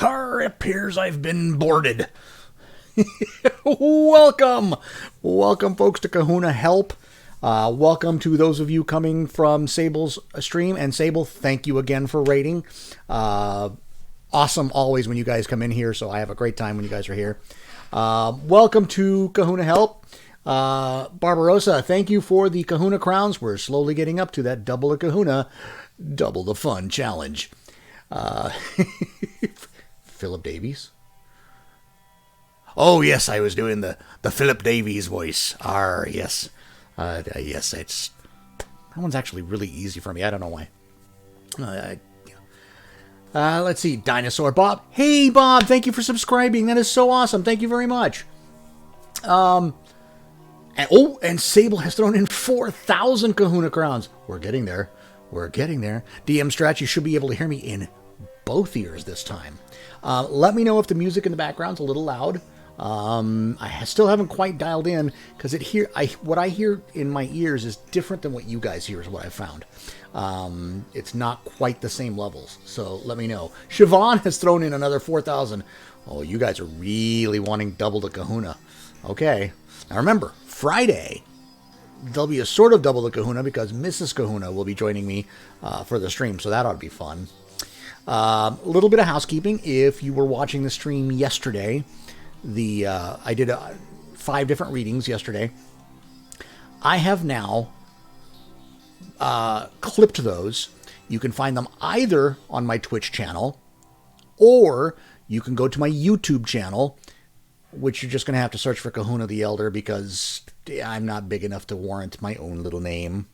It appears I've been boarded. Welcome, folks, to Kahuna Help. Welcome to those of you coming from Sable's stream. And Sable, thank you again for rating. Awesome always when you guys come in here, so I have a great time when you guys are here. Welcome to Kahuna Help. Barbarossa, thank you for the Kahuna crowns. We're slowly getting up to that double the Kahuna, double the fun challenge. Philip Davies. Oh, yes, I was doing the Philip Davies voice. Yes. Yes, that one's actually really easy for me. I don't know why. Let's see. Dinosaur Bob. Hey, Bob, thank you for subscribing. That is so awesome. Thank you very much. And Sable has thrown in 4,000 Kahuna crowns. We're getting there. DM Stretch, you should be able to hear me in both ears this time. Let me know if the music in the background's a little loud. I still haven't quite dialed in because what I hear in my ears is different than what you guys hear is what I found. It's not quite the same levels. So let me know. Siobhan has thrown in another 4,000. Oh, you guys are really wanting double the Kahuna. Okay. Now remember, Friday, there'll be a sort of double the Kahuna because Mrs. Kahuna will be joining me for the stream. So that ought to be fun. A little bit of housekeeping. If you were watching the stream yesterday, I did 5 different readings yesterday. I have now clipped those. You can find them either on my Twitch channel, or you can go to my YouTube channel, which you're just going to have to search for Kahuna the Elder because I'm not big enough to warrant my own little name,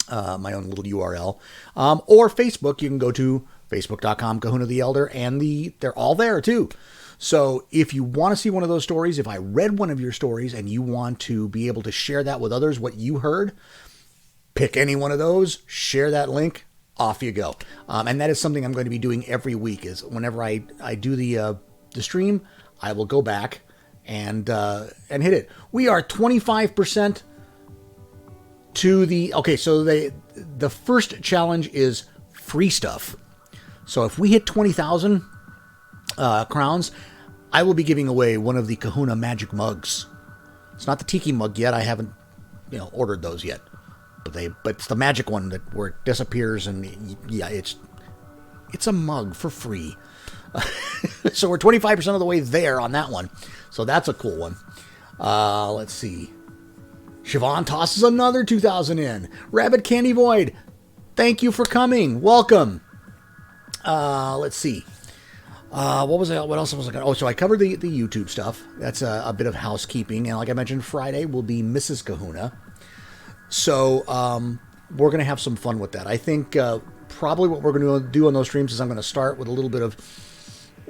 my own little URL. Or Facebook, you can go to facebook.com Kahuna the Elder, and they're all there too. So if you want to see one of those stories, if I read one of your stories and you want to be able to share that with others, what you heard, pick any one of those, share that link, off you go. And that is something I'm going to be doing every week. Is whenever I do the stream, I will go back and hit it. We are 25% to the okay. So the first challenge is free stuff. So if we hit 20,000 crowns, I will be giving away one of the Kahuna magic mugs. It's not the tiki mug yet. I haven't, ordered those yet. But it's the magic one where it disappears, and yeah, it's a mug for free. So we're 25% of the way there on that one. So that's a cool one. Let's see. Siobhan tosses another 2,000 in. Rabbit Candy Void, thank you for coming. Welcome. Let's see. What else was I going to... Oh, so I covered the YouTube stuff. That's a bit of housekeeping. And like I mentioned, Friday will be Mrs. Kahuna. So we're going to have some fun with that. I think probably what we're going to do on those streams is I'm going to start with a little bit of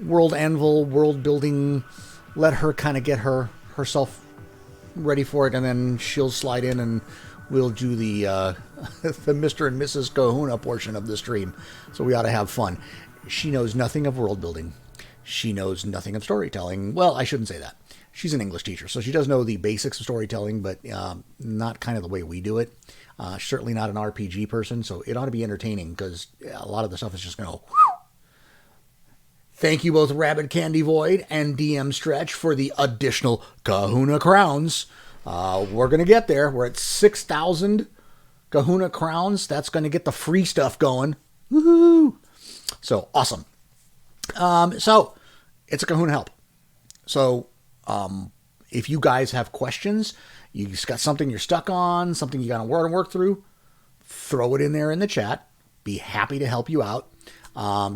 World Anvil, world building. Let her kind of get herself ready for it. And then she'll slide in and we'll do the Mr. and Mrs. Kahuna portion of the stream. So we ought to have fun. She knows nothing of world building. She knows nothing of storytelling. Well, I shouldn't say that. She's an English teacher, so she does know the basics of storytelling, but not kind of the way we do it. Certainly not an RPG person, so it ought to be entertaining because a lot of the stuff is just going to go. Thank you both Rabbit Candy Void and DM Stretch for the additional Kahuna crowns. We're going to get there. We're at 6,000 Kahuna crowns. That's going to get the free stuff going. Woohoo! So, awesome. So, it's a Kahuna Help. So, if you guys have questions, you just got something you're stuck on, something you got to work through, throw it in there in the chat. Be happy to help you out.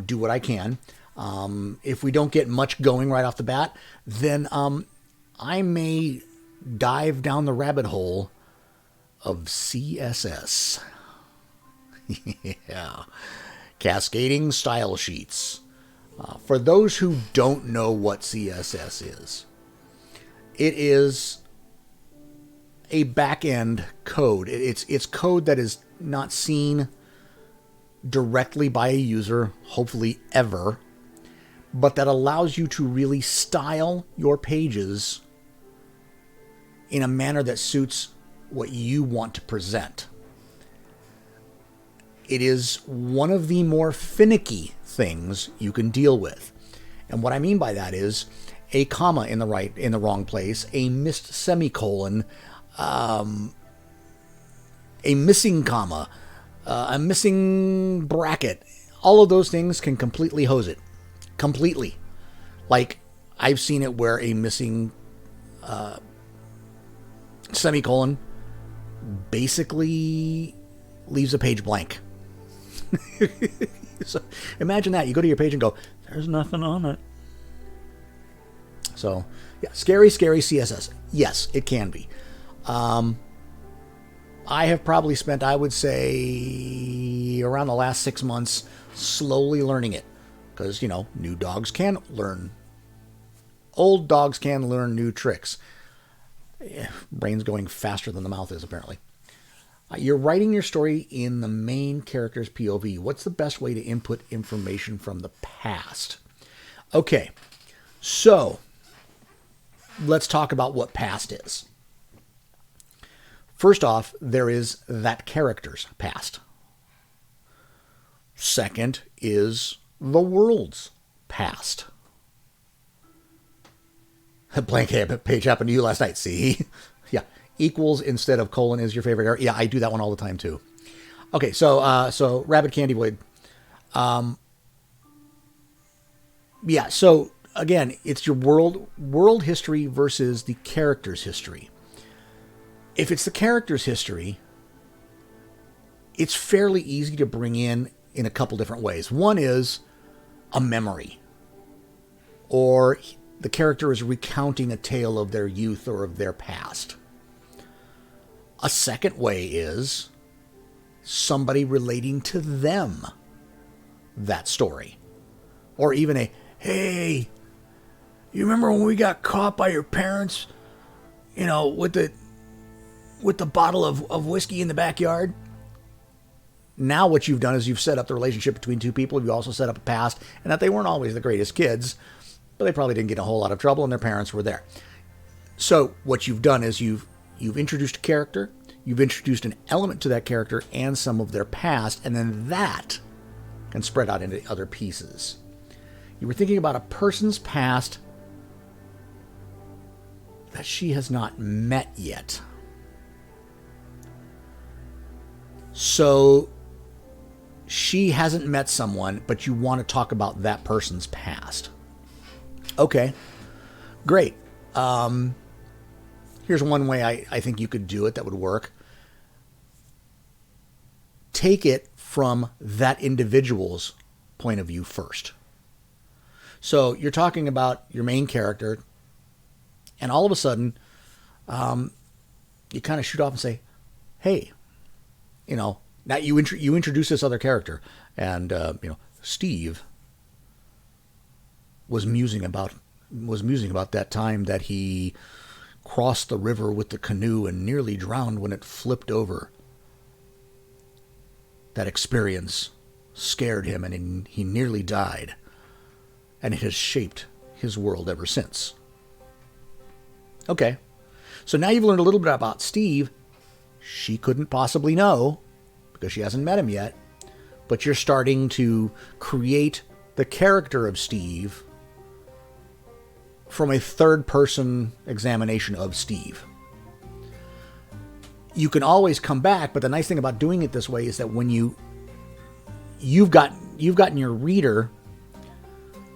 Do what I can. If we don't get much going right off the bat, then I may dive down the rabbit hole of CSS. Yeah. Cascading style sheets. For those who don't know what CSS is, it is a back-end code. It's code that is not seen directly by a user, hopefully ever, but that allows you to really style your pages in a manner that suits what you want to present. It is one of the more finicky things you can deal with. And what I mean by that is a comma in the wrong place, a missed semicolon, a missing comma, a missing bracket. All of those things can completely hose it. Completely. Like, I've seen it where a missing semicolon basically leaves a page blank. So imagine that. You go to your page and go, there's nothing on it. So, yeah, scary CSS. Yes, it can be. I have probably spent, I would say, around the last 6 months slowly learning it. Because, new dogs can learn. Old dogs can learn new tricks. Brain's going faster than the mouth is, apparently. You're writing your story in the main character's POV. What's the best way to input information from the past? Okay, so let's talk about what past is. First off, there is that character's past. Second is the world's past. A blank page happened to you last night, see? Yeah. Equals instead of colon is your favorite error. Yeah, I do that one all the time too. Okay, so Rabbit Candy Void. Yeah, so again, it's your world history versus the character's history. If it's the character's history, it's fairly easy to bring in a couple different ways. One is a memory, or the character is recounting a tale of their youth or of their past. A second way is somebody relating to them that story. Or even a, hey, you remember when we got caught by your parents, with the bottle of whiskey in the backyard? Now what you've done is you've set up the relationship between two people. You also set up a past, and that they weren't always the greatest kids, but they probably didn't get in a whole lot of trouble, and their parents were there. So what you've done is you've introduced a character, you've introduced an element to that character and some of their past, and then that can spread out into other pieces. You were thinking about a person's past that she has not met yet. So she hasn't met someone, but you want to talk about that person's past. Okay, great. Here's one way I think you could do it that would work. Take it from that individual's point of view first. So you're talking about your main character, and all of a sudden, you kind of shoot off and say, hey, now you introduce this other character, and Steve was musing about that time that he crossed the river with the canoe and nearly drowned when it flipped over. That experience scared him, and he nearly died, and it has shaped his world ever since. Okay, so now you've learned a little bit about Steve. She couldn't possibly know because she hasn't met him yet, but you're starting to create the character of Steve from a third-person examination of Steve. You can always come back, but the nice thing about doing it this way is that when you've gotten your reader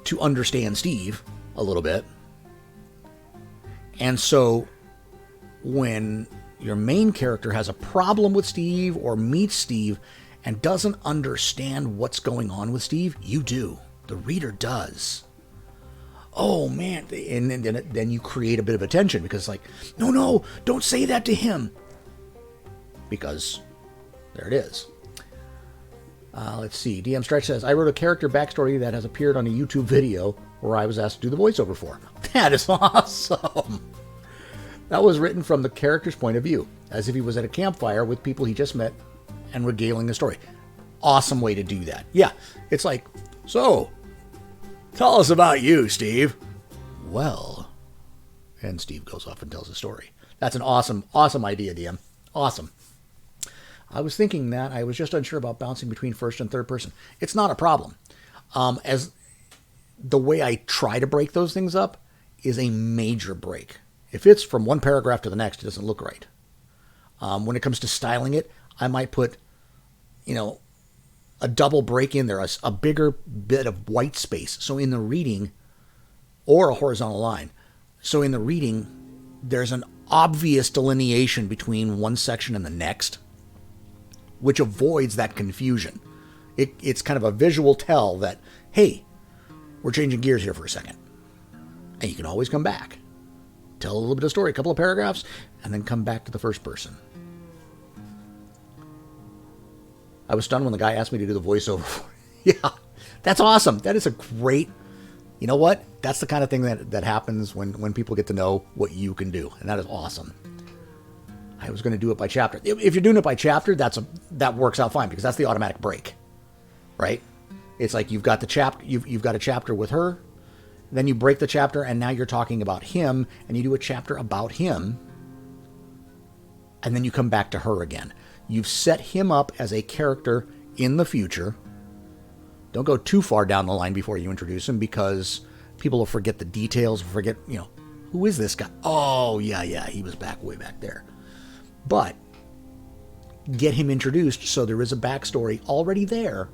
to understand Steve a little bit, and so when your main character has a problem with Steve or meets Steve and doesn't understand what's going on with Steve, you do. The reader does. Oh, man. And then you create a bit of a tension because it's like, no, don't say that to him. Because there it is. Let's see. DM Stretch says, I wrote a character backstory that has appeared on a YouTube video where I was asked to do the voiceover for. That is awesome. That was written from the character's point of view, as if he was at a campfire with people he just met and regaling the story. Awesome way to do that. Yeah, it's like, so, tell us about you, Steve. Well, and Steve goes off and tells the story. That's an awesome idea, DM. Awesome. I was thinking that. I was just unsure about bouncing between first and third person. It's not a problem. As the way I try to break those things up is a major break. If it's from one paragraph to the next, it doesn't look right. When it comes to styling it, I might put, a double break in there, a bigger bit of white space. So in the reading, or a horizontal line. So in the reading, there's an obvious delineation between one section and the next, which avoids that confusion. It's kind of a visual tell that, hey, we're changing gears here for a second. And you can always come back. Tell a little bit of story, a couple of paragraphs, and then come back to the first person. I was stunned when the guy asked me to do the voiceover for it. Yeah, that's awesome. That is a great, you know what? That's the kind of thing that happens when people get to know what you can do. And that is awesome. I was going to do it by chapter. If you're doing it by chapter, that works out fine because that's the automatic break, right? It's like you've got a chapter with her, then you break the chapter, and now you're talking about him, and you do a chapter about him, and then you come back to her again. You've set him up as a character in the future. Don't go too far down the line before you introduce him because people will forget the details, forget, who is this guy? Oh, yeah, he was way back there. But get him introduced so there is a backstory already there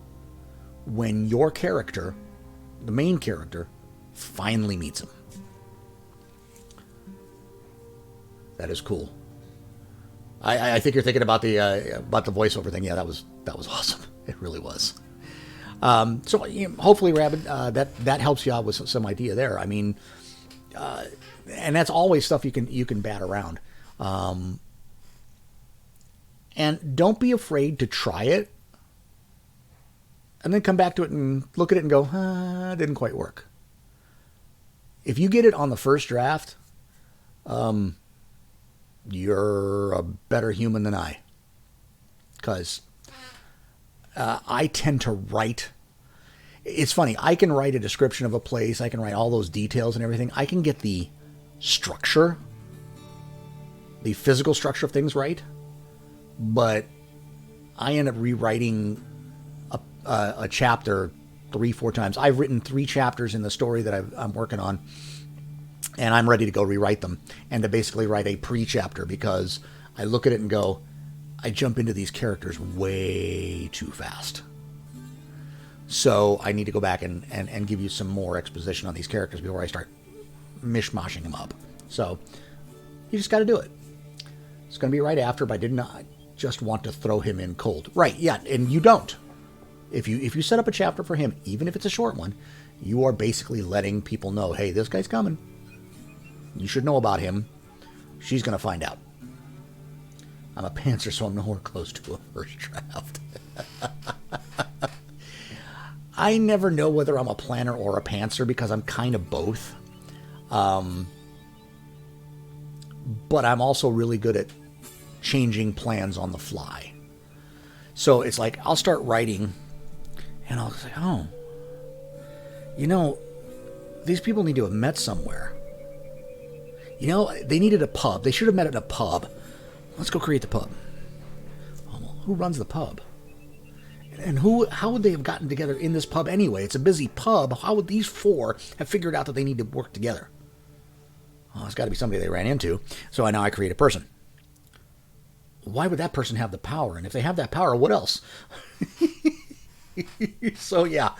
when your character, the main character, finally meets him. That is cool. I think you're thinking about the voiceover thing. Yeah, that was awesome. It really was. So hopefully, Rabbit, that helps you out with some idea there. I mean, and that's always stuff you can bat around. And don't be afraid to try it, and then come back to it and look at it and go, it didn't quite work. If you get it on the first draft, you're a better human than I. Because I tend to write. It's funny. I can write a description of a place. I can write all those details and everything. I can get the structure, the physical structure of things right. But I end up rewriting a chapter 3-4 times. I've written 3 chapters in the story that I'm working on. And I'm ready to go rewrite them and to basically write a pre-chapter because I look at it and go, I jump into these characters way too fast. So I need to go back and give you some more exposition on these characters before I start mishmashing them up. So you just got to do it. It's going to be right after, but I did not just want to throw him in cold. Right, yeah, and you don't. If you set up a chapter for him, even if it's a short one, you are basically letting people know, hey, this guy's coming. You should know about him. She's going to find out. I'm a pantser, so I'm nowhere close to a first draft. I never know whether I'm a planner or a pantser because I'm kind of both. But I'm also really good at changing plans on the fly. So it's like I'll start writing and I'll say, these people need to have met somewhere. They needed a pub. They should have met at a pub. Let's go create the pub. Oh, well, who runs the pub? And how would they have gotten together in this pub anyway? It's a busy pub. How would these 4 have figured out that they need to work together? Oh, it's got to be somebody they ran into. So now I create a person. Why would that person have the power? And if they have that power, what else? So yeah,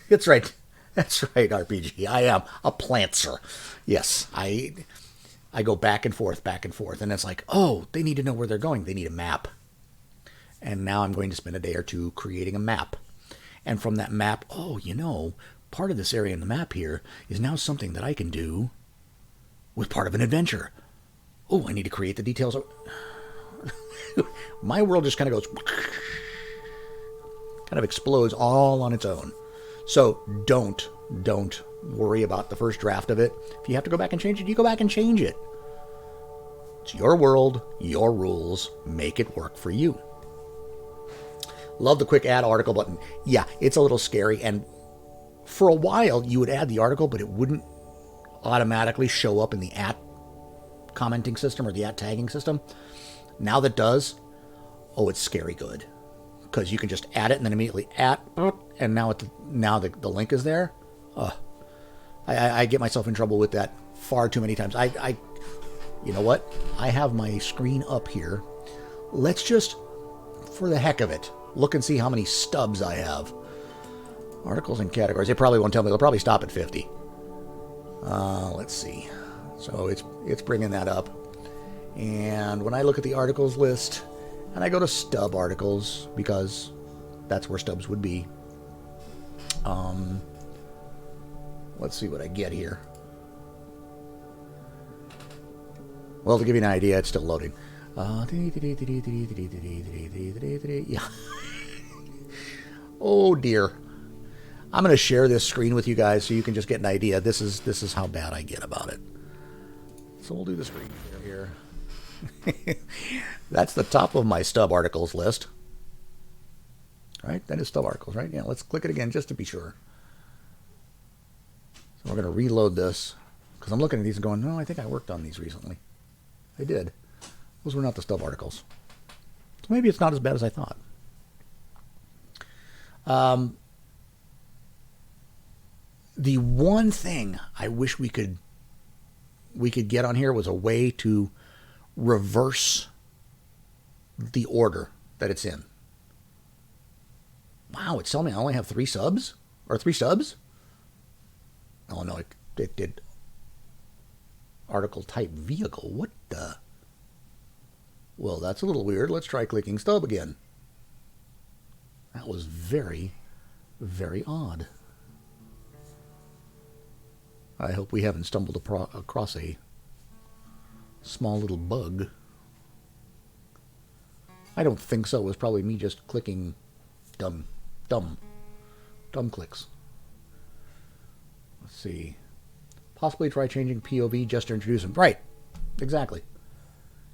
that's right. That's right, RPG. I am a plantser. Yes, I go back and forth, and it's like, oh, they need to know where they're going. They need a map. And now I'm going to spend a day or two creating a map. And from that map, part of this area in the map here is now something that I can do with part of an adventure. Oh, I need to create the details. My world just kind of goes, kind of explodes all on its own. So don't worry about the first draft of it. If you have to go back and change it, you go back and change it. It's your world, your rules. Make it work for you. Love the quick add article button. Yeah, it's a little scary. And for a while, you would add the article, but it wouldn't automatically show up in the at commenting system or the at tagging system. Now that does, it's scary good. Because you can just add it and then immediately and now the link is there. I get myself in trouble with that far too many times. You know what? I have my screen up here. Let's just, for the heck of it, look and see how many stubs I have. Articles and categories. They probably won't tell me. They'll probably stop at 50. Let's see. So it's bringing that up. And when I look at the articles list, and I go to stub articles, because that's where stubs would be. Let's see what I get here. Well, to give you an idea, it's still loading. Yeah. Oh dear. I'm going to share this screen with you guys so you can just get an idea. This is how bad I get about it. So we'll do the screen here. That's the top of my stub articles list. Right? That is stub articles, right? Yeah, let's click it again just to be sure. So we're going to reload this because I'm looking at these and going, no, I think I worked on these recently. I did. Those were not the stub articles. So maybe it's not as bad as I thought. The one thing I wish we could get on here was a way to reverse the order that it's in. Wow, it's telling me I only have 3 subs? Or 3 stubs? Oh no, it did article type vehicle. What the? Well, that's a little weird. Let's try clicking stub again. That was very, very odd. I hope we haven't stumbled across a small little bug. I don't think so. It was probably me just clicking dumb clicks. Let's see. Possibly try changing POV just to introduce them. Right. Exactly.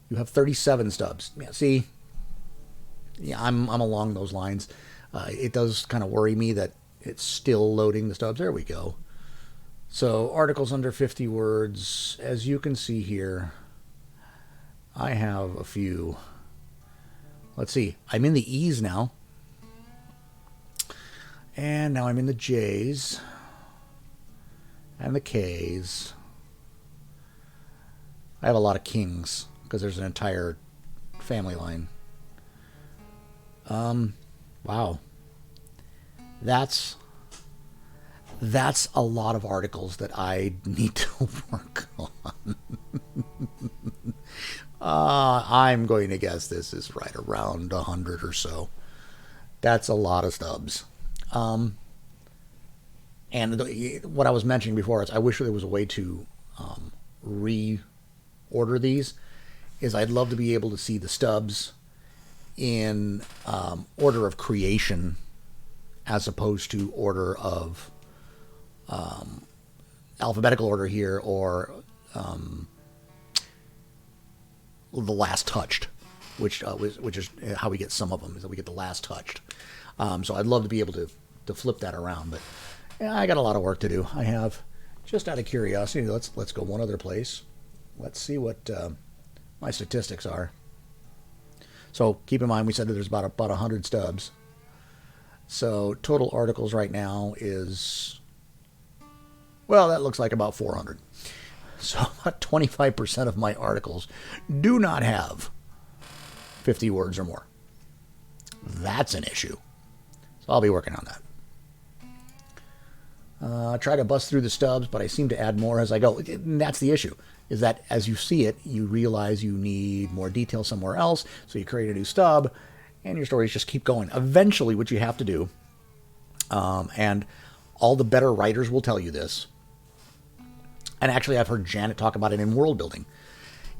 You have 37 stubs. Yeah, see? Yeah, I'm along those lines. It does kind of worry me that it's still loading the stubs. There we go. So, articles under 50 words. As you can see here, I have a few. Let's see. I'm in the E's now. And now I'm in the J's. And the K's. I have a lot of Kings because there's an entire family line. Wow. That's a lot of articles that I need to work on. I'm going to guess this is right around 100 or so. That's a lot of stubs. And what I was mentioning before is I wish there was a way to reorder these. Is I'd love to be able to see the stubs in order of creation as opposed to order of alphabetical order here, or the last touched, which is how we get some of them, is that we get the last touched. So I'd love to be able to flip that around, but yeah, I got a lot of work to do. I have, just out of curiosity, let's go one other place. Let's see what my statistics are. So keep in mind, we said that there's about 100 stubs. So total articles right now is, well, that looks like about 400. So about 25% of my articles do not have 50 words or more. That's an issue. So I'll be working on that. Try to bust through the stubs, but I seem to add more as I go. And that's the issue, is that as you see it, you realize you need more detail somewhere else, so you create a new stub, and your stories just keep going. Eventually, what you have to do, and all the better writers will tell you this, and actually I've heard Janet talk about it in world building,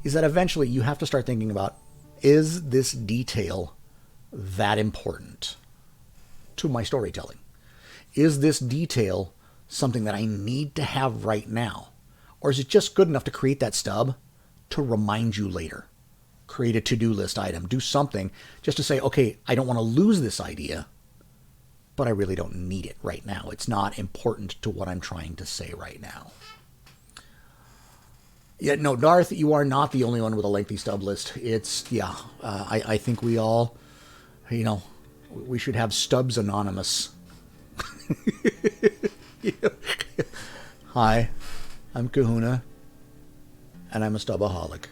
is that eventually you have to start thinking about, is this detail that important to my storytelling? Is this detail something that I need to have right now? Or is it just good enough to create that stub to remind you later? Create a to-do list item. Do something just to say, okay, I don't want to lose this idea, but I really don't need it right now. It's not important to what I'm trying to say right now. Yeah, no, Darth, you are not the only one with a lengthy stub list. It's, yeah, I think we all, we should have Stubs Anonymous. Hi, I'm Kahuna, and I'm a stubaholic.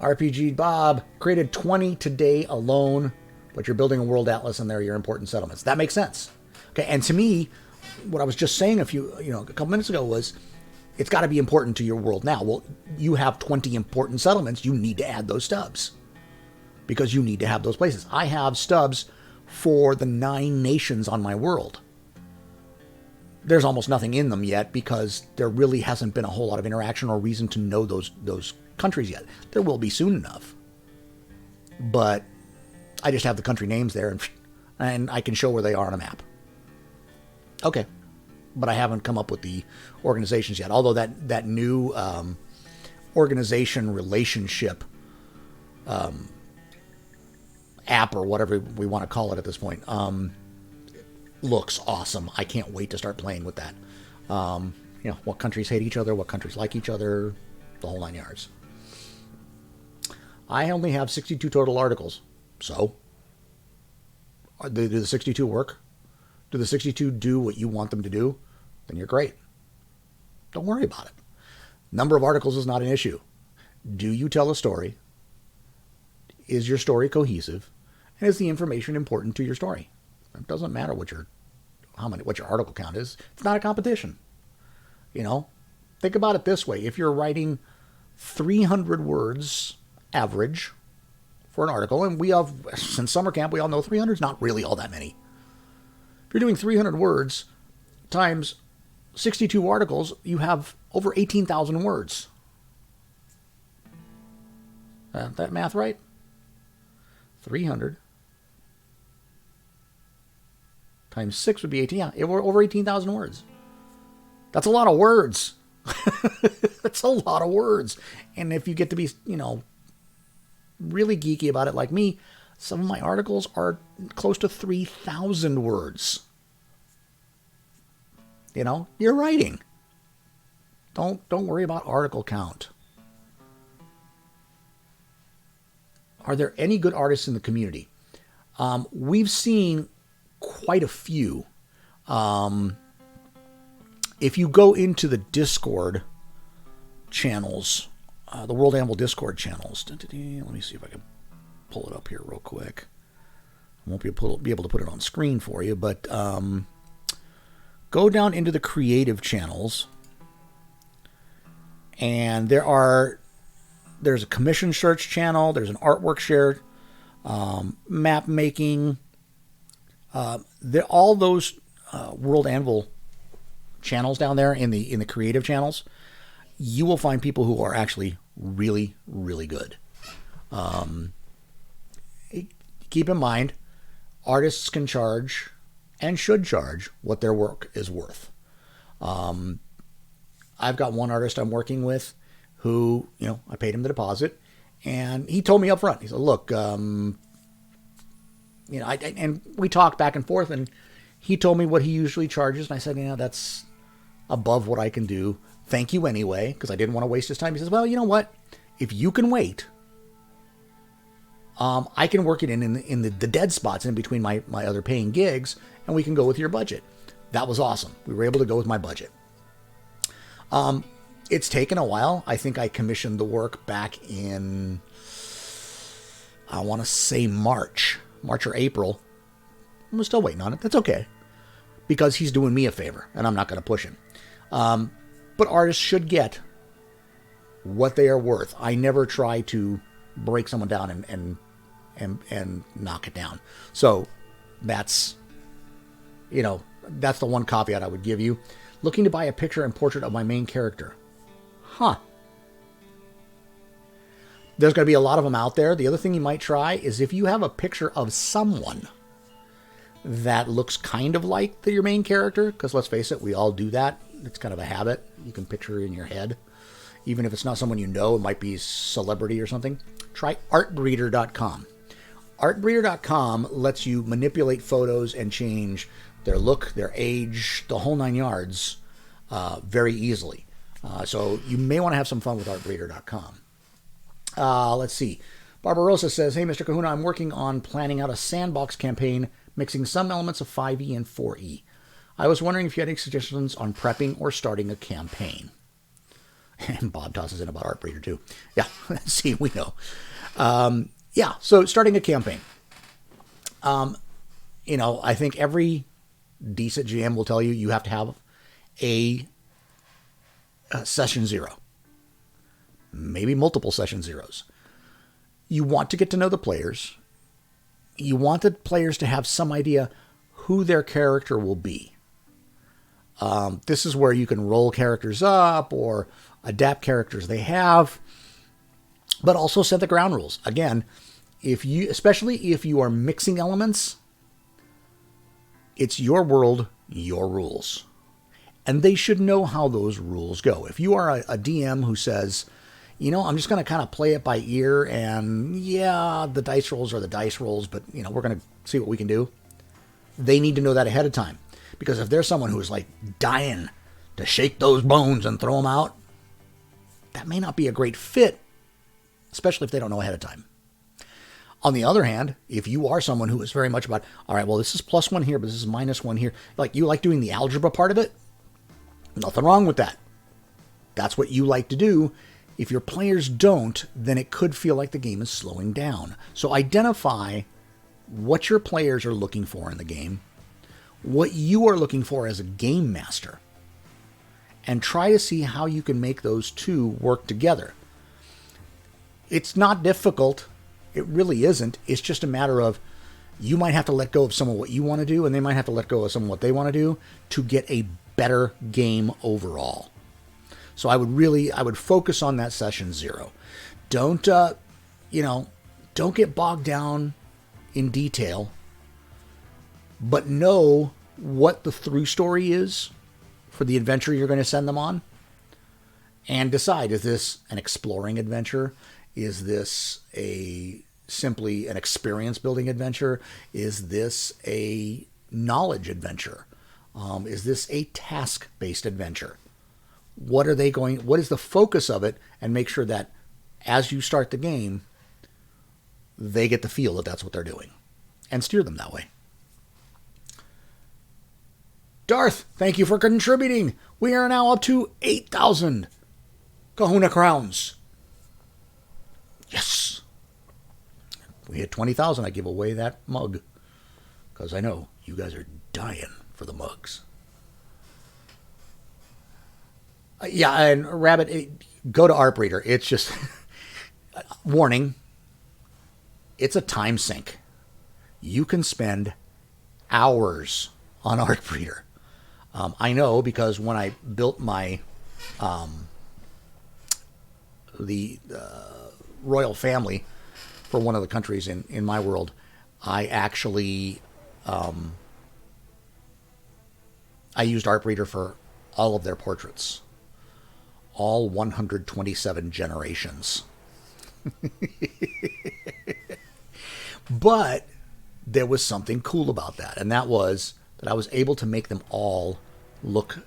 RPG Bob created 20 today alone, but you're building a world atlas and they're your important settlements. That makes sense. Okay, and to me, what I was just saying a couple minutes ago was, it's got to be important to your world now. Well, you have 20 important settlements. You need to add those stubs because you need to have those places. I have stubs for the 9 nations on my world. There's almost nothing in them yet because there really hasn't been a whole lot of interaction or reason to know those countries yet. There will be soon enough. But I just have the country names there and I can show where they are on a map. Okay. But I haven't come up with the organizations yet. Although that new organization relationship app or whatever we want to call it at this point looks awesome. I can't wait to start playing with that. What countries hate each other, what countries like each other, the whole 9 yards. I only have 62 total articles. So, do the 62 work? Do the 62 do what you want them to do? Then you're great. Don't worry about it. Number of articles is not an issue. Do you tell a story? Is your story cohesive? And is the information important to your story? It doesn't matter what your article count is. It's not a competition. Think about it this way. If you're writing 300 words average for an article, and we have, since summer camp, we all know 300 is not really all that many. If you're doing 300 words times 62 articles, you have over 18,000 words. That math right? 300 times 6 would be 18. Yeah, over 18,000 words. That's a lot of words. That's a lot of words. And if you get to be, really geeky about it like me, some of my articles are close to 3,000 words. You're writing. Don't worry about article count. Are there any good artists in the community? We've seen quite a few. If you go into the Discord channels, the World Anvil Discord channels, let me see if I can pull it up here real quick. I won't be able to put it on screen for you, but go down into the creative channels, and there's a commission search channel, there's an artwork share, map making. All those World Anvil channels down there in the creative channels, you will find people who are actually really, really good. Keep in mind, artists can charge and should charge what their work is worth. I've got one artist I'm working with who, I paid him the deposit, and he told me up front. He said, look, and we talked back and forth, and he told me what he usually charges, and I said, that's above what I can do. Thank you anyway, because I didn't want to waste his time. He says, well, you know what? If you can wait, I can work it in the dead spots in between my other paying gigs, and we can go with your budget. That was awesome. We were able to go with my budget. It's taken a while. I think I commissioned the work back in, I want to say March or April. I'm still waiting on it. That's okay, because he's doing me a favor, and I'm not going to push him. But artists should get what they are worth. I never try to break someone down and knock it down. So that's the one caveat I would give you. Looking to buy a picture and portrait of my main character. Huh. There's going to be a lot of them out there. The other thing you might try is if you have a picture of someone that looks kind of like your main character, because let's face it, we all do that. It's kind of a habit. You can picture in your head. Even if it's not someone you know, it might be a celebrity or something. Try artbreeder.com. Artbreeder.com lets you manipulate photos and change their look, their age, the whole 9 yards very easily. So you may want to have some fun with artbreeder.com. Let's see. Barbarossa says, hey, Mr. Kahuna, I'm working on planning out a sandbox campaign mixing some elements of 5e and 4e. I was wondering if you had any suggestions on prepping or starting a campaign. And Bob tosses in about Art Breeder too. Yeah, see, we know. Yeah, so starting a campaign. I think every decent GM will tell you you have to have a session 0. Maybe multiple session 0s. You want to get to know the players. You want the players to have some idea who their character will be. This is where you can roll characters up or adapt characters they have, but also set the ground rules. Again, especially if you are mixing elements, it's your world, your rules. And they should know how those rules go. If you are a DM who says, I'm just going to kind of play it by ear, and yeah, the dice rolls are the dice rolls, but we're going to see what we can do. They need to know that ahead of time. Because if there's someone who's like dying to shake those bones and throw them out, that may not be a great fit, especially if they don't know ahead of time. On the other hand, if you are someone who is very much about, all right, well, this is +1 here, but this is -1 here, like you like doing the algebra part of it, nothing wrong with that. That's what you like to do. If your players don't, then it could feel like the game is slowing down. So identify what your players are looking for in the game, what you are looking for as a game master, and try to see how you can make those two work together. It's not difficult. It really isn't. It's just a matter of you might have to let go of some of what you want to do, and they might have to let go of some of what they want to do to get a better game overall. So I would focus on that session 0. Don't get bogged down in detail, but know what the through story is for the adventure you're going to send them on, and decide, is this an exploring adventure? Is this simply an experience building adventure? Is this a knowledge adventure? Is this a task based adventure? What is the focus of it? And make sure that as you start the game, they get the feel that that's what they're doing, and steer them that way. Darth, thank you for contributing. We are now up to 8,000 Kahuna crowns. Yes. If we hit 20,000, I give away that mug, because I know you guys are dying for the mugs. Yeah, and Rabbit, go to Art Breeder. It's just, warning, it's a time sink. You can spend hours on Art Breeder. I know, because when I built my the royal family for one of the countries in my world, I actually I used Art Breeder for all of their portraits. All 127 generations. But there was something cool about that, and that was that I was able to make them all look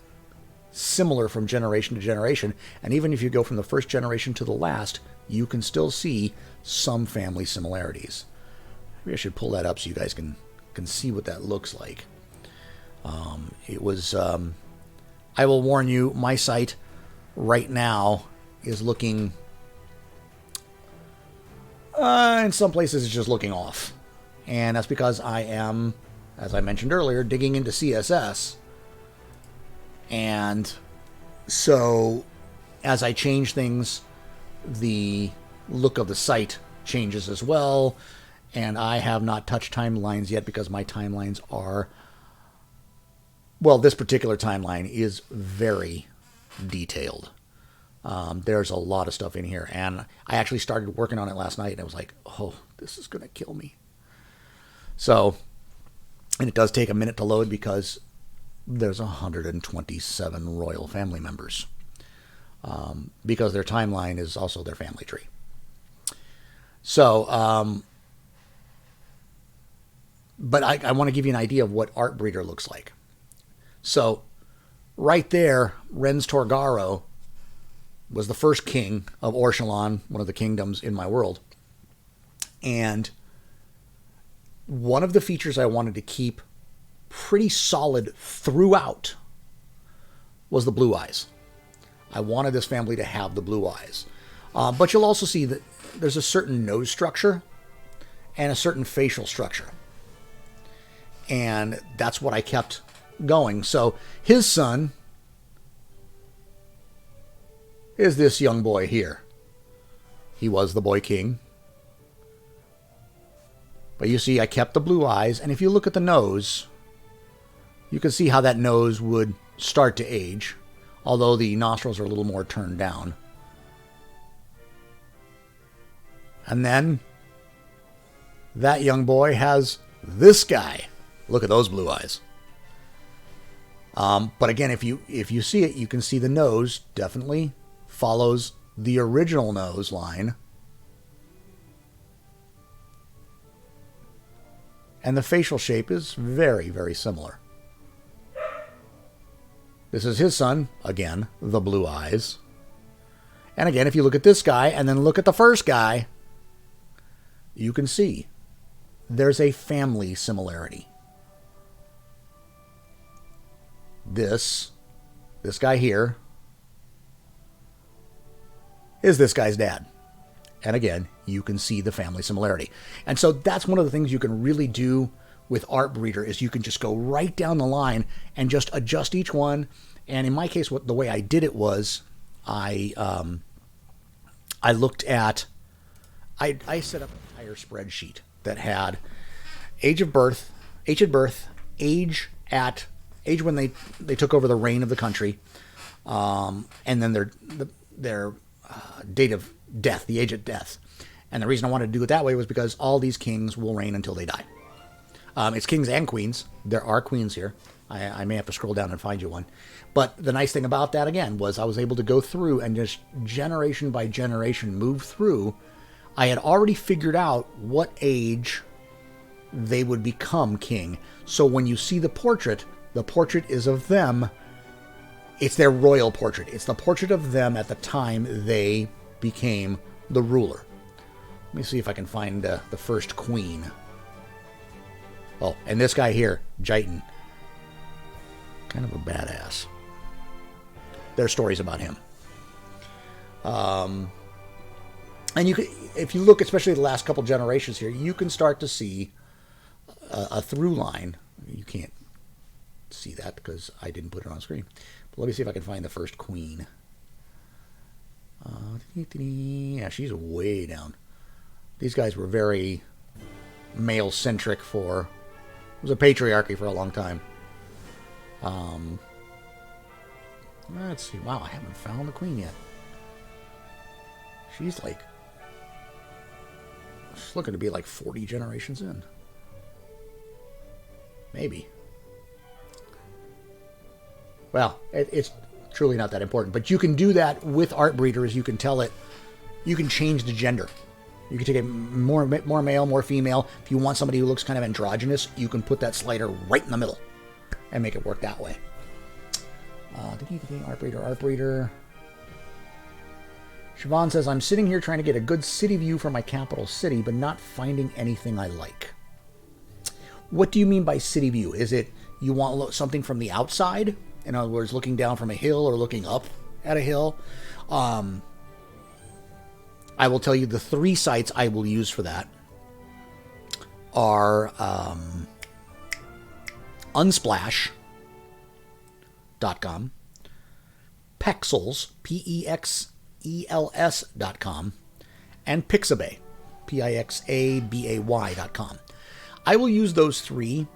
similar from generation to generation. And even if you go from the first generation to the last, you can still see some family similarities. Maybe I should pull that up so you guys can see what that looks like. It was, I will warn you, my site right now is looking, in some places it's just looking off. And that's because I am, as I mentioned earlier, digging into CSS. And so as I change things, the look of the site changes as well. And I have not touched timelines yet because my timelines are, well, this particular timeline is very detailed. There's a lot of stuff in here. And I actually started working on it last night, and I was like, oh, this is going to kill me. So, and it does take a minute to load because there's 127 royal family members. Because their timeline is also their family tree. So, but I want to give you an idea of what Art Breeder looks like. So, right there, Rens Torgaro was the first king of Orshalon, one of the kingdoms in my world. And one of the features I wanted to keep pretty solid throughout was the blue eyes. I wanted this family to have the blue eyes. But you'll also see that there's a certain nose structure and a certain facial structure. And that's what I kept going. So his son is this young boy here. He was the boy king. But you see, I kept the blue eyes. And if you look at the nose, you can see how that nose would start to age. Although the nostrils are a little more turned down. And then that young boy has this guy. Look at those blue eyes. But again, if you see it, you can see the nose definitely follows the original nose line. And the facial shape is very, very similar. This is his son, again, the blue eyes. And again, if you look at this guy and then look at the first guy, you can see there's a family similarity. This guy here is this guy's dad. And again, you can see the family similarity. And so that's one of the things you can really do with Art Breeder is you can just go right down the line and just adjust each one. And in my case, the way I did it was I looked at, I set up an entire spreadsheet that had age at birth, age when they took over the reign of the country, and then their date of death, the age of death. And the reason I wanted to do it that way was because all these kings will reign until they die. It's kings and queens. There are queens here. I may have to scroll down and find you one. But the nice thing about that, again, was I was able to go through and just generation by generation move through. I had already figured out what age they would become king. So when you see the portrait is of them. It's their royal portrait. It's the portrait of them at the time they became the ruler. Let me see if I can find the first queen. Oh, and this guy here, Jaitan. Kind of a badass. There are stories about him. And you can, if you look, especially the last couple generations here, you can start to see a through line. You can't see that because I didn't put it on screen. But let me see if I can find the first queen. Yeah, she's way down. These guys were very male-centric it was a patriarchy for a long time. Let's see. Wow, I haven't found the queen yet. She's looking to be like 40 generations in. Maybe. Well, it's truly not that important. But you can do that with Art Breeder, you can tell it, you can change the gender. You can take it more male, more female. If you want somebody who looks kind of androgynous, you can put that slider right in the middle and make it work that way. Art Breeder. Siobhan says, I'm sitting here trying to get a good city view from my capital city, but not finding anything I like. What do you mean by city view? Is it you want something from the outside? In other words, looking down from a hill or looking up at a hill? I will tell you the 3 sites I will use for that are Unsplash.com, Pexels, Pexels.com, and Pixabay, Pixabay.com. I will use those 3,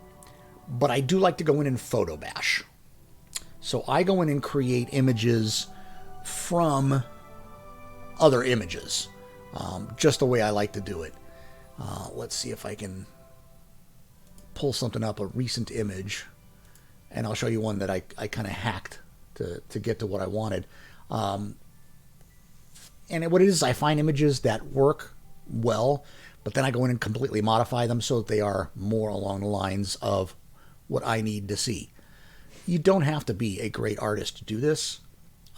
but I do like to go in and photo bash. So I go in and create images from other images, just the way I like to do it. Let's see if I can pull something up, a recent image, and I'll show you one that I kind of hacked to get to what I wanted. And what it is, I find images that work well, but then I go in and completely modify them so that they are more along the lines of what I need to see. You don't have to be a great artist to do this,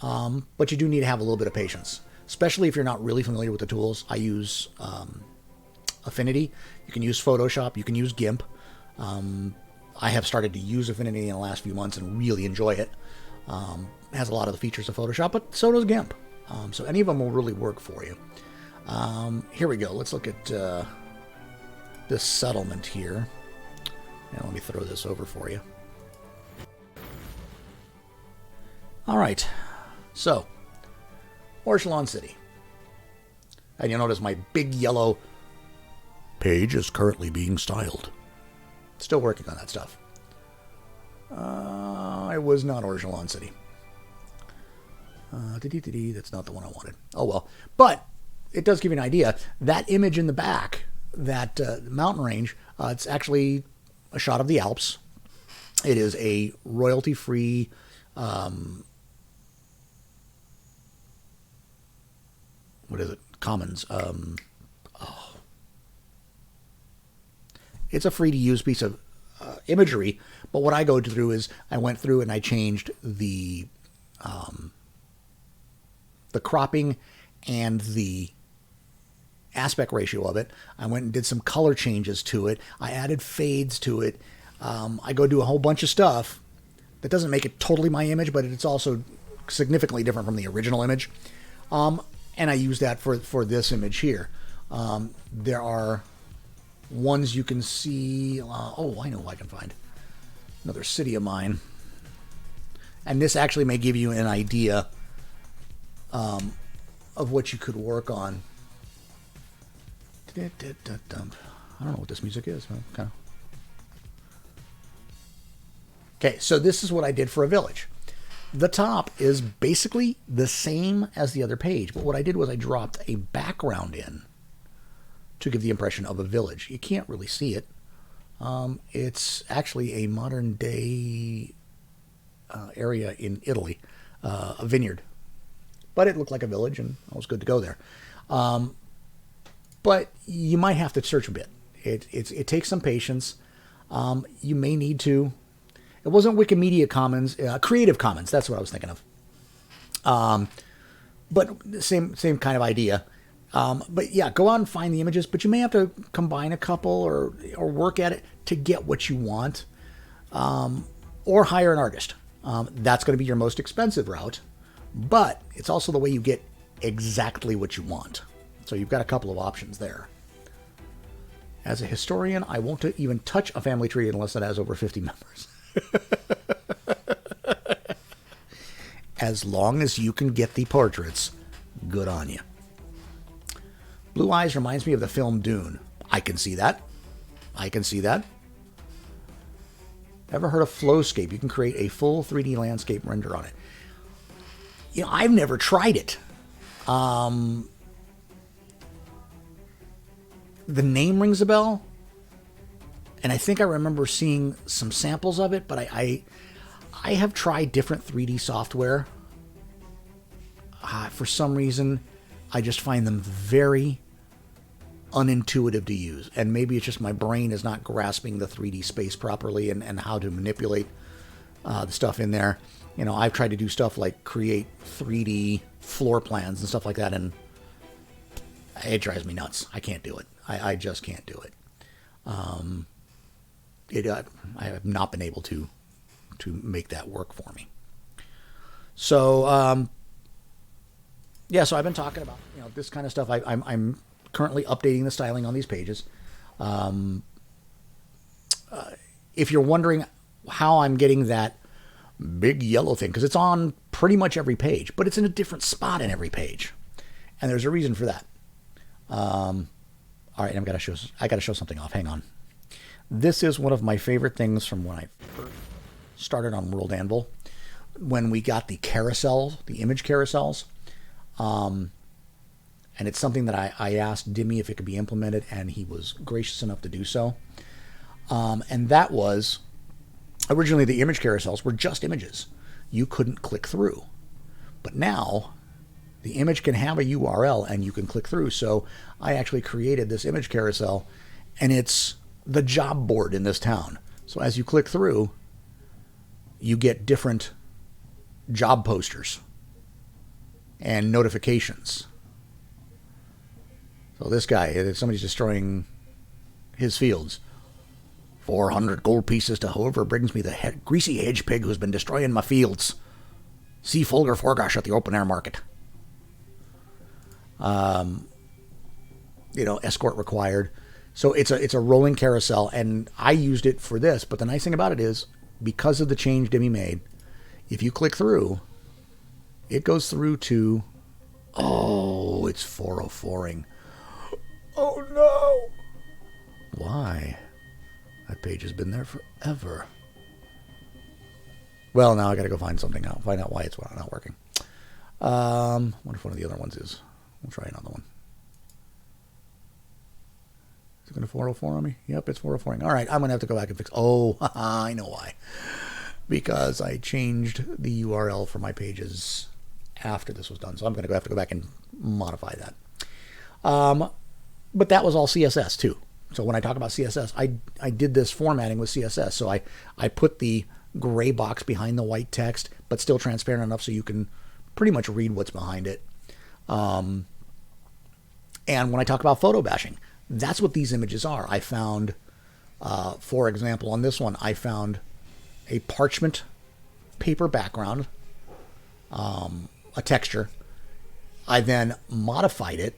but you do need to have a little bit of patience, especially if you're not really familiar with the tools. I use Affinity. You can use Photoshop. You can use GIMP. I have started to use Affinity in the last few months and really enjoy it. Has a lot of the features of Photoshop, but so does GIMP. So any of them will really work for you. Here we go. Let's look at this settlement here. And let me throw this over for you. All right. So, Orchelon City. And you'll notice my big yellow page is currently being styled. Still working on that stuff. It was not Orchelon City. That's not the one I wanted. Oh well. But it does give you an idea. That image in the back, that mountain range, it's actually a shot of the Alps. It is a royalty-free what is it? Commons. It's a free-to-use piece of imagery, but what I go through is I went through and I changed the cropping and the aspect ratio of it. I went and did some color changes to it. I added fades to it. I go do a whole bunch of stuff that doesn't make it totally my image, but it's also significantly different from the original image. And I use that for this image here. There are ones you can see. Oh, I know what I can find. Another city of mine. And this actually may give you an idea of what you could work on. I don't know what this music is. Okay. Okay, so this is what I did for a village. The top is basically the same as the other page, but what I did was I dropped a background in to give the impression of a village. You can't really see it. It's actually a modern day area in Italy, a vineyard. But it looked like a village, and I was good to go there. But you might have to search a bit. It takes some patience. You may need to. It wasn't Wikimedia Commons, Creative Commons. That's what I was thinking of. But same kind of idea. But yeah, go out and find the images. But you may have to combine a couple or work at it to get what you want, or hire an artist. That's going to be your most expensive route, but it's also the way you get exactly what you want. So you've got a couple of options there. As a historian, I won't even touch a family tree unless it has over 50 members. As long as you can get the portraits, good on you. Blue Eyes reminds me of the film Dune. I can see that. Ever heard of Flowscape? You can create a full 3D landscape render on it. You know, I've never tried it. The name rings a bell. And I think I remember seeing some samples of it, but I have tried different 3D software. For some reason, I just find them very unintuitive to use. And maybe it's just my brain is not grasping the 3D space properly and how to manipulate the stuff in there. You know, I've tried to do stuff like create 3D floor plans and stuff like that, and it drives me nuts. I can't do it. I just can't do it. I have not been able to make that work for me. So, yeah, so I've been talking about, you know, this kind of stuff. I'm currently updating the styling on these pages. If you're wondering how I'm getting that big yellow thing, because it's on pretty much every page, but it's in a different spot in every page, and there's a reason for that. All right, I got to show something off. Hang on. This is one of my favorite things from when I first started on World Anvil, when we got the carousel, the image carousels. And it's something that I asked Dimmy if it could be implemented, and he was gracious enough to do so. And that was, originally the image carousels were just images. You couldn't click through. But now, the image can have a URL and you can click through. So I actually created this image carousel, and it's the job board in this town. So as you click through, you get different job posters and notifications. So this guy, if somebody's destroying his fields, 400 gold pieces to whoever brings me the greasy hedge pig who's been destroying my fields. See Folger Forgosh at the open air market. Escort required. So it's a rolling carousel, and I used it for this. But the nice thing about it is, because of the change Dimmy made, if you click through, it goes through to, it's 404ing. Oh no! Why? That page has been there forever. Well, now I gotta go find something out. Find out why it's not working. Wonder if one of the other ones is. We'll try another one. Is it going to 404 on me? Yep, it's 404ing. All right, I'm going to have to go back and fix. Oh, I know why. Because I changed the URL for my pages after this was done. So I'm going to have to go back and modify that. But that was all CSS too. So when I talk about CSS, I did this formatting with CSS. So I put the gray box behind the white text, but still transparent enough so you can pretty much read what's behind it. And when I talk about photo bashing, that's what these images are. I found, for example, on this one, I found a parchment paper background, a texture. I then modified it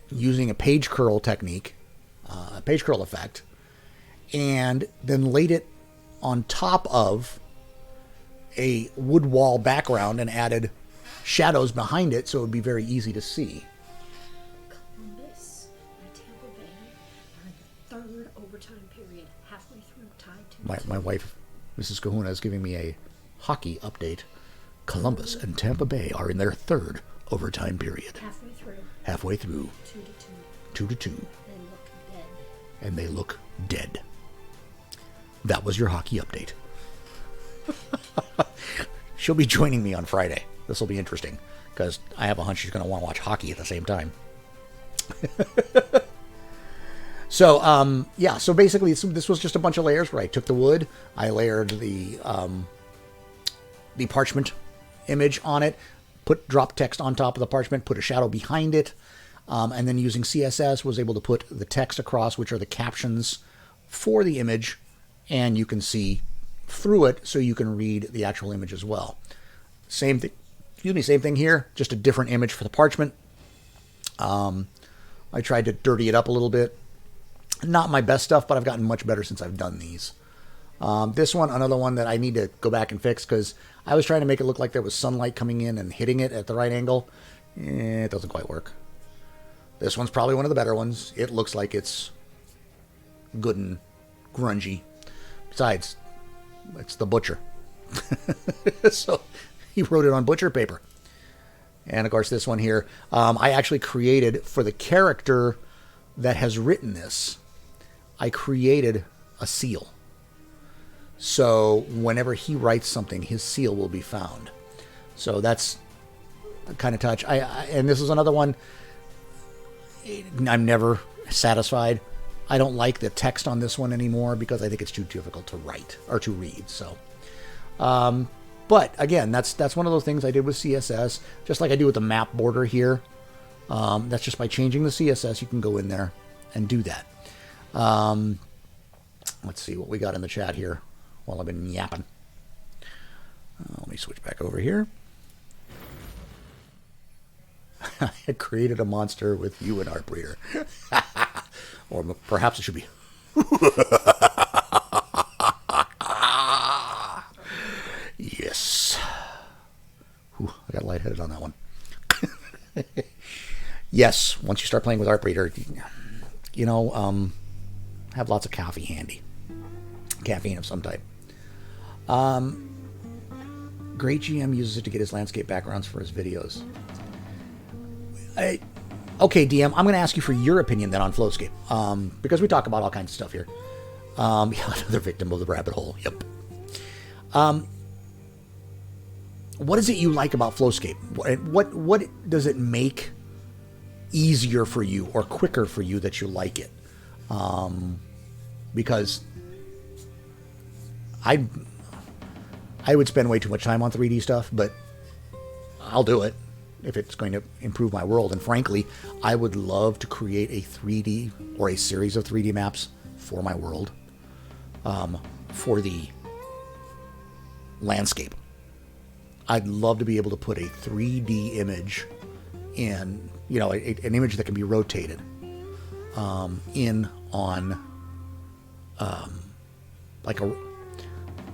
using a page curl technique, a page curl effect, and then laid it on top of a wood wall background and added shadows behind it so it would be very easy to see. Columbus and Tampa Bay are in the third overtime period, halfway through, tied to My wife, Mrs. Kahuna, is giving me a hockey update. Columbus and Tampa Bay are in their third overtime period. Halfway through. 2-2. 2-2. They look dead. And they look dead. That was your hockey update. She'll be joining me on Friday. This will be interesting because I have a hunch she's going to want to watch hockey at the same time. So, so basically this was just a bunch of layers where I took the wood, I layered the parchment image on it, drop text on top of the parchment, put a shadow behind it, and then using CSS was able to put the text across, which are the captions for the image, and you can see through it so you can read the actual image as well. Same thing here, just a different image for the parchment. I tried to dirty it up a little bit. Not my best stuff, but I've gotten much better since I've done these. This one, another one that I need to go back and fix because I was trying to make it look like there was sunlight coming in and hitting it at the right angle. It doesn't quite work. This one's probably one of the better ones. It looks like it's good and grungy. Besides, it's the butcher. So he wrote it on butcher paper. And of course, this one here, I actually created for the character that has written this, I created a seal. So whenever he writes something, his seal will be found. So that's the kind of touch. And this is another one. I'm never satisfied. I don't like the text on this one anymore because I think it's too difficult to write or to read. So, but again, that's one of those things I did with CSS, just like I do with the map border here. That's just by changing the CSS, you can go in there and do that. Let's see what we got in the chat here while I've been yapping. Let me switch back over here. I had created a monster with you and Art Breeder. Or perhaps it should be. Yes. Whew, I got lightheaded on that one. Yes, once you start playing with Art Breeder, have lots of coffee handy. Caffeine of some type. Great GM uses it to get his landscape backgrounds for his videos. Okay, DM, I'm going to ask you for your opinion then on Flowscape, because we talk about all kinds of stuff here. Another victim of the rabbit hole. Yep. What is it you like about Flowscape? What does it make easier for you or quicker for you that you like it? Because I would spend way too much time on 3D stuff, but I'll do it if it's going to improve my world. And frankly, I would love to create a 3D or a series of 3D maps for my world. for the landscape. I'd love to be able to put a 3D image in, an image that can be rotated in on, like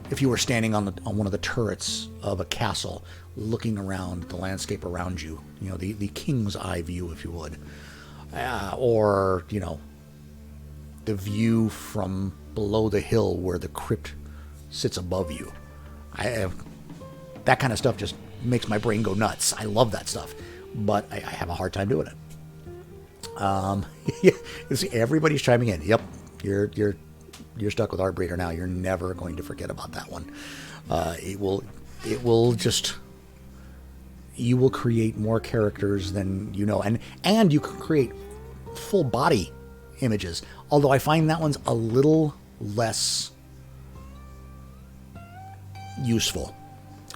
if you were standing on one of the turrets of a castle, looking around the landscape around you, the king's eye view, if you would, or the view from below the hill where the crypt sits above you. That kind of stuff just makes my brain go nuts. I love that stuff, but I have a hard time doing it. You see, everybody's chiming in. Yep, you're stuck with Art Breeder now. You're never going to forget about that one. It will just, you will create more characters than you know, and you can create full body images. Although I find that one's a little less useful.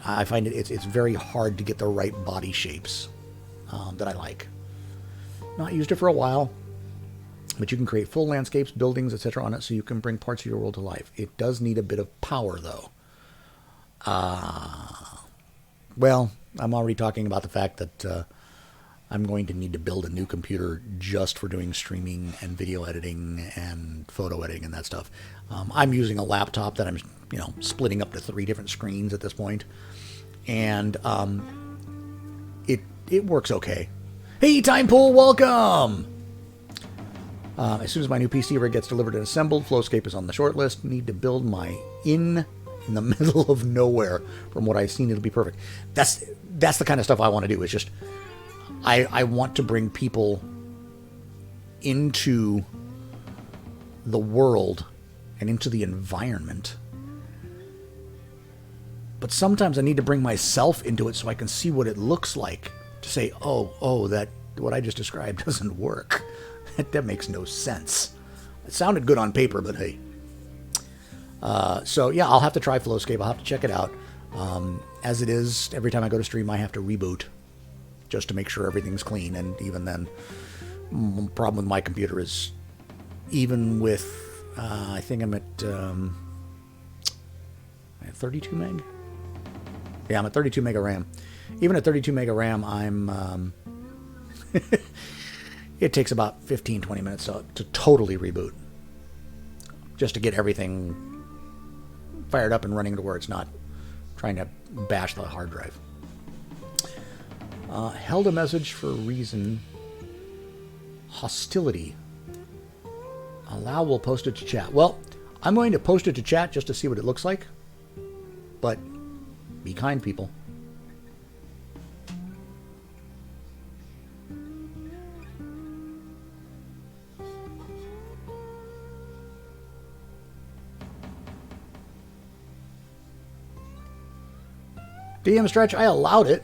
I find it's very hard to get the right body shapes that I like. Not used it for a while, but you can create full landscapes, buildings, etc. on it, so you can bring parts of your world to life. It does need a bit of power, though. Well, I'm already talking about the fact that I'm going to need to build a new computer just for doing streaming and video editing and photo editing and that stuff. I'm using a laptop that I'm, splitting up to 3 different screens at this point, and it works okay. Hey, Time Pool, welcome! As soon as my new PC rig gets delivered and assembled, Flowscape is on the short list. Need to build my in the middle of nowhere. From what I've seen, it'll be perfect. That's the kind of stuff I want to do. It's just I want to bring people into the world and into the environment. But sometimes I need to bring myself into it so I can see what it looks like. To say, oh, that what I just described doesn't work. That makes no sense. It sounded good on paper, but hey. So yeah, I'll have to try Flowscape. I'll have to check it out. As it is, every time I go to stream, I have to reboot just to make sure everything's clean. And even then, the problem with my computer is, even with, I think I'm at 32 meg. Yeah, I'm at 32 meg of RAM. Even at 32 meg of RAM, I'm it takes about 15-20 minutes to totally reboot, just to get everything fired up and running to where it's not trying to bash the hard drive. Held a message for a reason. Hostility. Allow will post it to chat. Well, I'm going to post it to chat just to see what it looks like. But be kind, people. DM Stretch, I allowed it.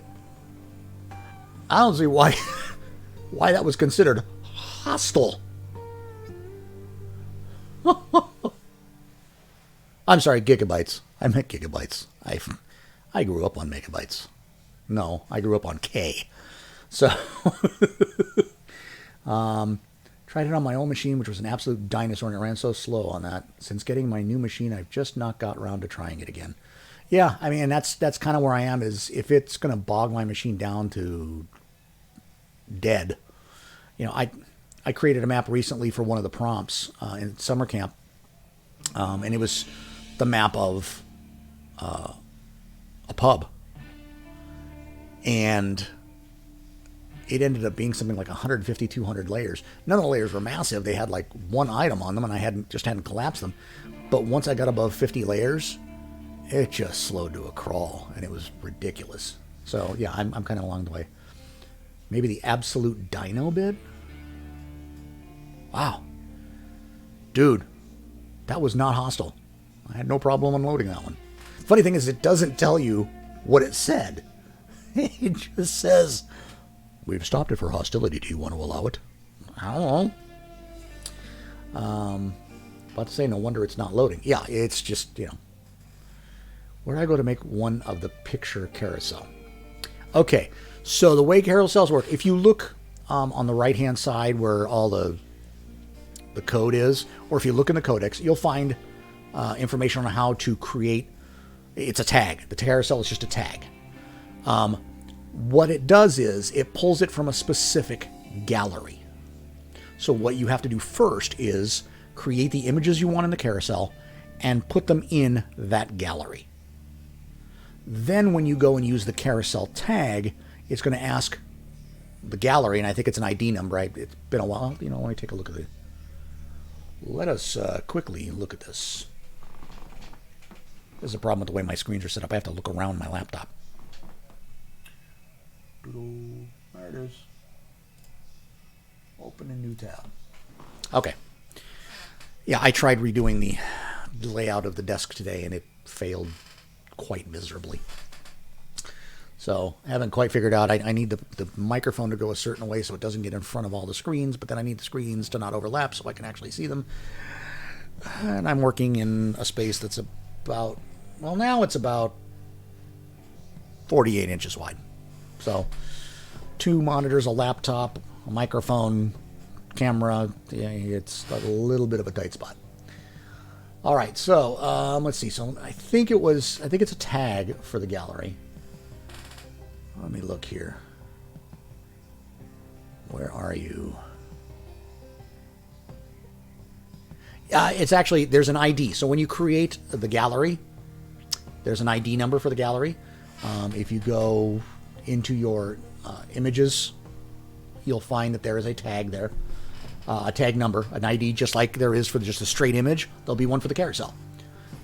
I don't see why that was considered hostile. I'm sorry, gigabytes. I meant gigabytes. I grew up on megabytes. No, I grew up on K. So, tried it on my old machine, which was an absolute dinosaur, and it ran so slow on that. Since getting my new machine, I've just not got around to trying it again. Yeah, I mean, that's kind of where I am, is if it's going to bog my machine down to dead. I created a map recently for one of the prompts in summer camp, and it was the map of a pub. And it ended up being something like 150, 200 layers. None of the layers were massive. They had like one item on them, and I hadn't collapsed them. But once I got above 50 layers, it just slowed to a crawl, and it was ridiculous. So yeah, I'm kind of along the way. Maybe the absolute dino bit? Wow. Dude, that was not hostile. I had no problem unloading that one. Funny thing is, it doesn't tell you what it said. It just says, we've stopped it for hostility. Do you want to allow it? I don't know. About to say, no wonder it's not loading. Yeah, it's just, where do I go to make one of the picture carousel? Okay, so the way carousels work, if you look on the right-hand side where all the code is, or if you look in the codex, you'll find information on how to create. It's a tag. The carousel is just a tag. What it does is it pulls it from a specific gallery. So what you have to do first is create the images you want in the carousel and put them in that gallery. Then when you go and use the carousel tag, it's going to ask the gallery, and I think it's an ID number. It's been a while. Let me take a look at it. Let us quickly look at this. There's a problem with the way my screens are set up. I have to look around my laptop. There it is. Open a new tab. Okay. Yeah, I tried redoing the layout of the desk today, and it failed quite miserably. So I haven't quite figured out. I need the microphone to go a certain way so it doesn't get in front of all the screens, but then I need the screens to not overlap so I can actually see them. And I'm working in a space that's about, well, now it's about 48 inches wide. So 2 monitors, a laptop, a microphone, camera. Yeah, it's a little bit of a tight spot. All right, so let's see. So I think it's a tag for the gallery. Let me look here. Where are you? It's actually, there's an ID. So when you create the gallery, there's an ID number for the gallery. If you go into your images, you'll find that there is a tag there. A tag number, an ID, just like there is for just a straight image. There'll be one for the carousel,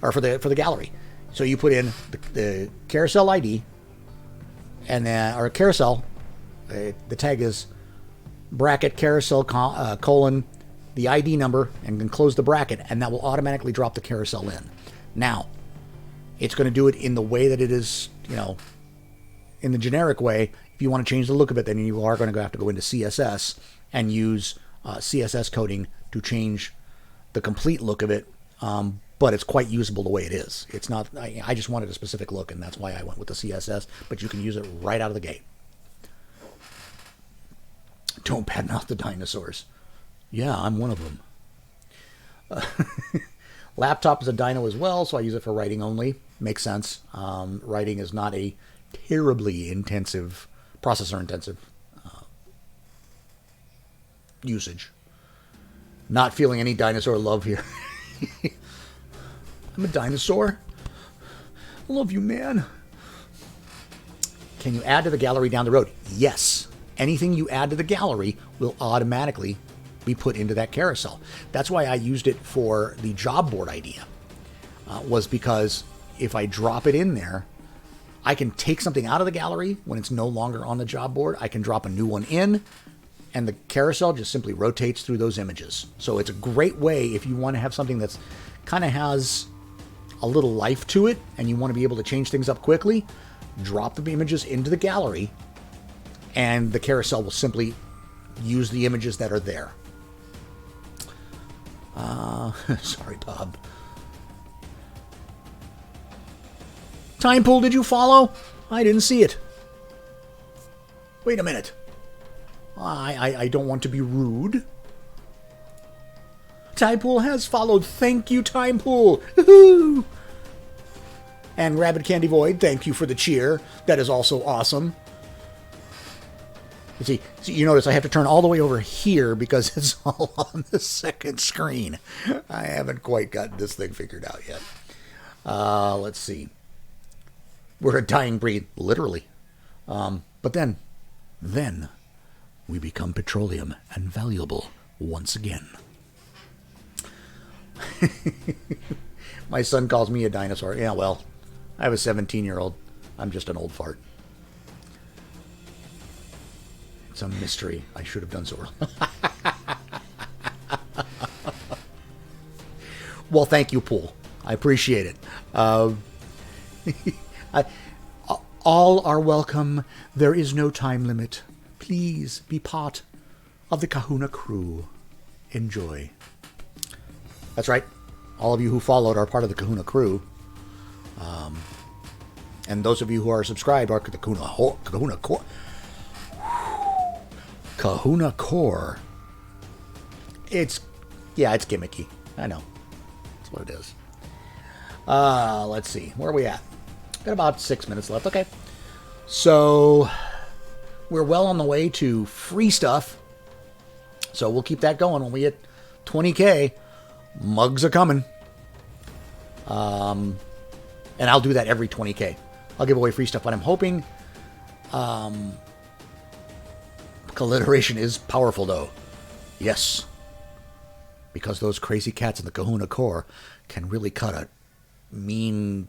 or for the gallery. So you put in the carousel ID, and then, or carousel, the tag is bracket carousel colon the ID number, and then close the bracket, and that will automatically drop the carousel in. Now, it's going to do it in the way that it is, in the generic way. If you want to change the look of it, then you are going to have to go into CSS and use CSS coding to change the complete look of it, but it's quite usable the way it is. It's not. I just wanted a specific look, and that's why I went with the CSS. But you can use it right out of the gate. Don't badmouth the dinosaurs. Yeah, I'm one of them. Laptop is a dino as well, so I use it for writing only. Makes sense. Writing is not a terribly intensive, processor intensive usage. Not feeling any dinosaur love here. I'm a dinosaur. I love you, man. Can you add to the gallery down the road? Yes. Anything you add to the gallery will automatically be put into that carousel. That's why I used it for the job board idea. Was because if I drop it in there, I can take something out of the gallery when it's no longer on the job board. I can drop a new one in, and the carousel just simply rotates through those images. So it's a great way if you want to have something that's kind of has a little life to it and you want to be able to change things up quickly. Drop the images into the gallery, and the carousel will simply use the images that are there. Sorry, Bob. Time Pool, did you follow? I didn't see it. Wait a minute. I don't want to be rude. Time Pool has followed. Thank you, Time Pool. Woohoo! And Rabbit Candy Void, thank you for the cheer. That is also awesome. You notice I have to turn all the way over here because it's all on the second screen. I haven't quite got this thing figured out yet. Let's see. We're a dying breed, literally. But then we become petroleum and valuable once again. My son calls me a dinosaur. Yeah, well, I have a 17-year-old. I'm just an old fart. It's a mystery. I should have done so early. Well, thank you, Pool. I appreciate it. All are welcome. There is no time limit. Please be part of the Kahuna crew. Enjoy. That's right. All of you who followed are part of the Kahuna crew. And those of you who are subscribed are the Kahuna Core. Kahuna Core. It's gimmicky. I know. That's what it is. Let's see. Where are we at? Got about 6 minutes left. Okay. So we're well on the way to free stuff. So we'll keep that going when we hit 20K. Mugs are coming. And I'll do that every 20K. I'll give away free stuff, but I'm hoping alliteration is powerful, though. Yes. Because those crazy cats in the Kahuna core can really cut a mean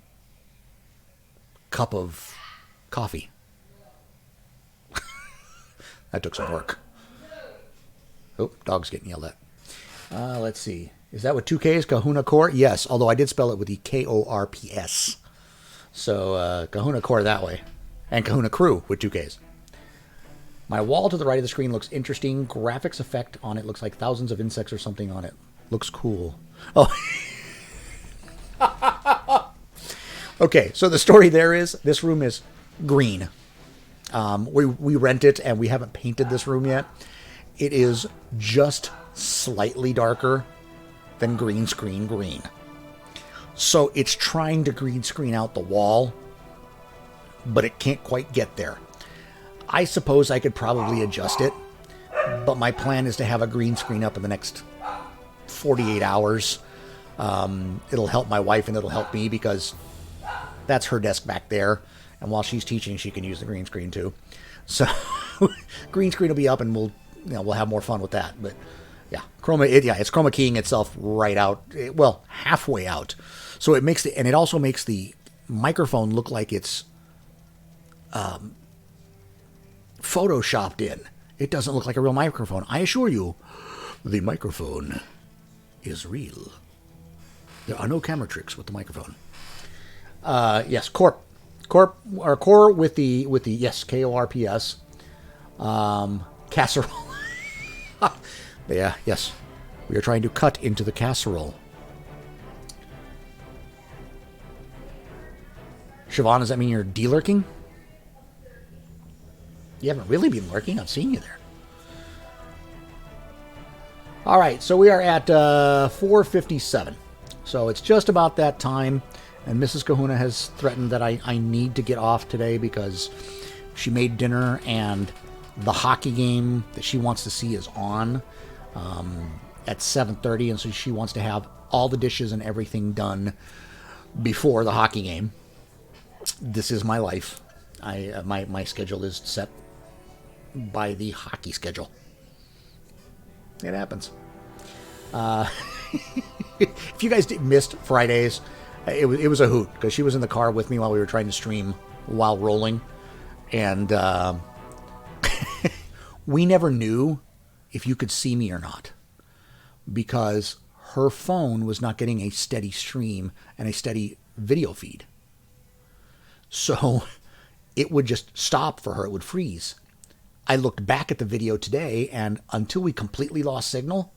cup of coffee. That took some work. Oh, dog's getting yelled at. Let's see. Is that what 2K is? Kahuna core? Yes, although I did spell it with the Korps. So, Kahuna core that way. And Kahuna crew with 2Ks. My wall to the right of the screen looks interesting. Graphics effect on it looks like thousands of insects or something on it. Looks cool. Oh. Okay, so the story there is, this room is green. We rent it, and we haven't painted this room yet. It is just slightly darker than green screen green. So it's trying to green screen out the wall, but it can't quite get there. I suppose I could probably adjust it, but my plan is to have a green screen up in the next 48 hours. It'll help my wife and it'll help me because that's her desk back there. And while she's teaching, she can use the green screen too. So green screen will be up and we'll have more fun with that. But yeah, it's chroma keying itself right out. Well, halfway out. So it makes and it also makes the microphone look like it's photoshopped in. It doesn't look like a real microphone. I assure you, the microphone is real. There are no camera tricks with the microphone. Yes, core with the yes, Korps. Casserole. Yeah, yes. We are trying to cut into the casserole. Siobhan, does that mean you're de-lurking? You haven't really been lurking. I've seen you there. All right, so we are at 4:57. So it's just about that time. And Mrs. Kahuna has threatened that I need to get off today because she made dinner and the hockey game that she wants to see is on at 7:30. And so she wants to have all the dishes and everything done before the hockey game. This is my life. My schedule is set by the hockey schedule. It happens. If you guys missed Fridays, it was a hoot because she was in the car with me while we were trying to stream while rolling, and we never knew if you could see me or not because her phone was not getting a steady stream and a steady video feed. So it would just stop for her. It would freeze. I looked back at the video today, and until we completely lost signal,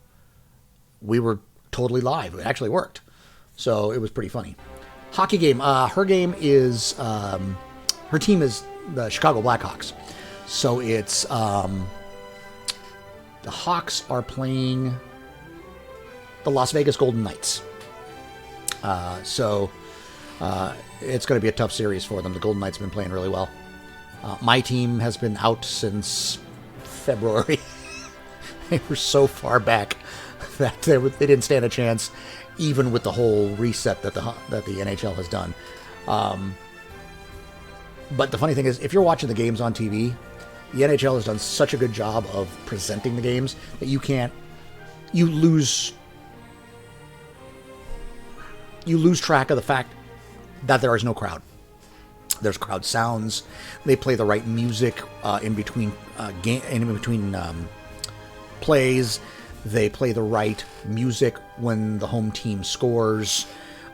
we were totally live. It actually worked. So it was pretty funny. Hockey game. Her game is, her team is the Chicago Blackhawks. So it's, the Hawks are playing the Las Vegas Golden Knights. So it's going to be a tough series for them. The Golden Knights have been playing really well. My team has been out since February. They were so far back that they didn't stand a chance, even with the whole reset that the NHL has done. But the funny thing is, if you're watching the games on TV, the NHL has done such a good job of presenting the games that you lose track of the fact that there is no crowd. There's crowd sounds. They play the right music in between plays. They play the right music when the home team scores.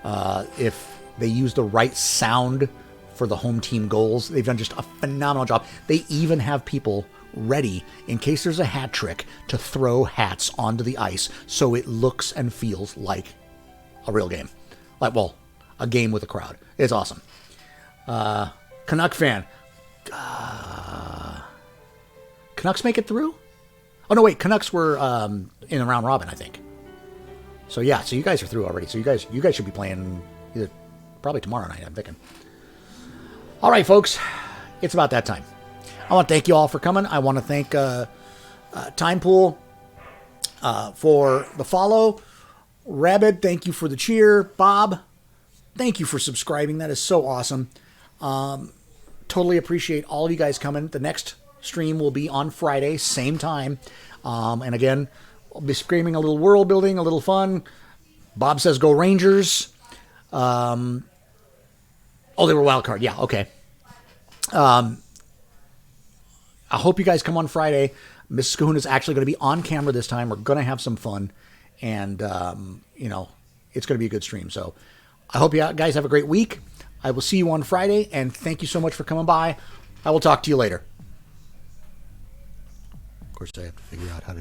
If they use the right sound for the home team goals, they've done just a phenomenal job. They even have people ready in case there's a hat trick to throw hats onto the ice so it looks and feels like a real game. A game with a crowd. It's awesome. Canuck fan. Canucks make it through? Oh, no, wait. Canucks were in a round robin, I think. So, yeah. So, you guys are through already. So, you guys should be playing either Probably tomorrow night, I'm thinking. All right, folks. It's about that time. I want to thank you all for coming. I want to thank Time Pool for the follow. Rabid, thank you for the cheer. Bob, thank you for subscribing. That is so awesome. Totally appreciate all of you guys coming. The next stream will be on Friday, same time. And again, I'll be screaming a little world building, a little fun. Bob says go Rangers. Oh, they were wild card. Yeah, okay. I hope you guys come on Friday. Mrs. Kahuna is actually going to be on camera this time. We're going to have some fun. And, it's going to be a good stream. So I hope you guys have a great week. I will see you on Friday. And thank you so much for coming by. I will talk to you later. Of course, I have to figure out how to